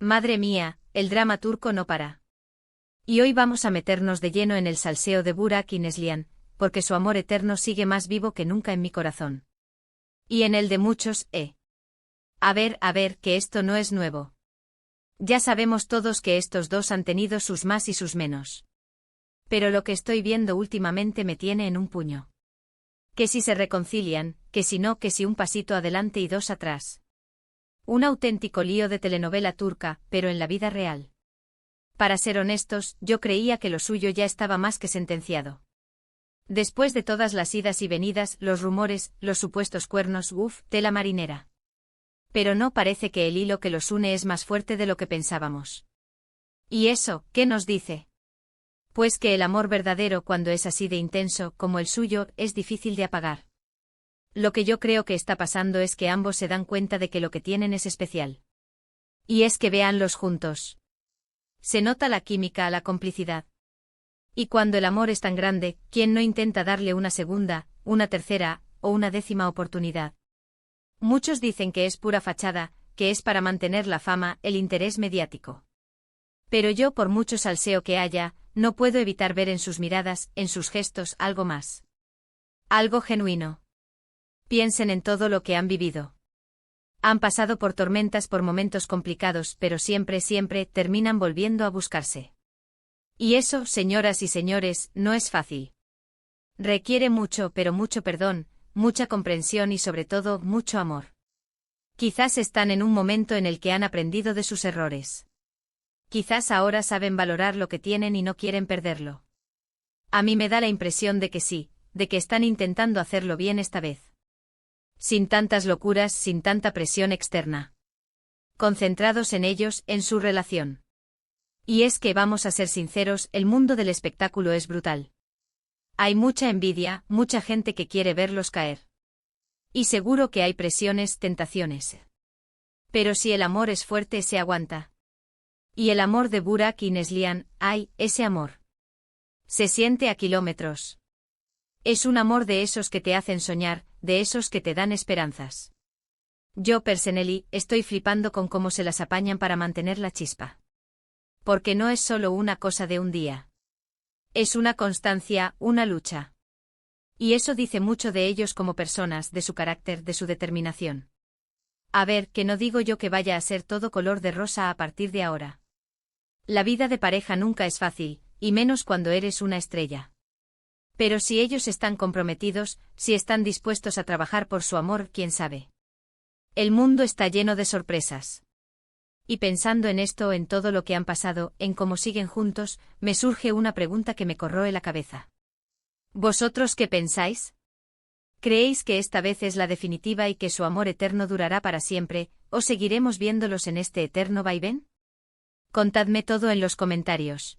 Madre mía, el drama turco no para. Y hoy vamos a meternos de lleno en el salseo de Burak y Neslihan, porque su amor eterno sigue más vivo que nunca en mi corazón. Y en el de muchos, A ver, que esto no es nuevo. Ya sabemos todos que estos dos han tenido sus más y sus menos. Pero lo que estoy viendo últimamente me tiene en un puño. Que si se reconcilian, que si no, que si un pasito adelante y dos atrás. Un auténtico lío de telenovela turca, pero en la vida real. Para ser honestos, yo creía que lo suyo ya estaba más que sentenciado. Después de todas las idas y venidas, los rumores, los supuestos cuernos, tela marinera. Pero no parece que el hilo que los une es más fuerte de lo que pensábamos. ¿Y eso, qué nos dice? Pues que el amor verdadero, cuando es así de intenso como el suyo, es difícil de apagar. Lo que yo creo que está pasando es que ambos se dan cuenta de que lo que tienen es especial. Y es que véanlos juntos. Se nota la química, la complicidad. Y cuando el amor es tan grande, ¿quién no intenta darle una segunda, una tercera, o una décima oportunidad? Muchos dicen que es pura fachada, que es para mantener la fama, el interés mediático. Pero yo, por mucho salseo que haya, no puedo evitar ver en sus miradas, en sus gestos, algo más. Algo genuino. Piensen en todo lo que han vivido. Han pasado por tormentas, por momentos complicados, pero siempre terminan volviendo a buscarse. Y eso, señoras y señores, no es fácil. Requiere mucho, pero mucho perdón, mucha comprensión y sobre todo, mucho amor. Quizás están en un momento en el que han aprendido de sus errores. Quizás ahora saben valorar lo que tienen y no quieren perderlo. A mí me da la impresión de que sí, de que están intentando hacerlo bien esta vez. Sin tantas locuras, sin tanta presión externa. Concentrados en ellos, en su relación. Y es que vamos a ser sinceros, el mundo del espectáculo es brutal. Hay mucha envidia, mucha gente que quiere verlos caer. Y seguro que hay presiones, tentaciones. Pero si el amor es fuerte, se aguanta. Y el amor de Burak y Neslihan, ese amor. Se siente a kilómetros. Es un amor de esos que te hacen soñar, de esos que te dan esperanzas. Yo, personally, estoy flipando con cómo se las apañan para mantener la chispa. Porque no es solo una cosa de un día. Es una constancia, una lucha. Y eso dice mucho de ellos como personas, de su carácter, de su determinación. A ver, que no digo yo que vaya a ser todo color de rosa a partir de ahora. La vida de pareja nunca es fácil, y menos cuando eres una estrella. Pero si ellos están comprometidos, si están dispuestos a trabajar por su amor, quién sabe. El mundo está lleno de sorpresas. Y pensando en esto, en todo lo que han pasado, en cómo siguen juntos, me surge una pregunta que me corroe la cabeza. ¿Vosotros qué pensáis? ¿Creéis que esta vez es la definitiva y que su amor eterno durará para siempre, o seguiremos viéndolos en este eterno vaivén? Contadme todo en los comentarios.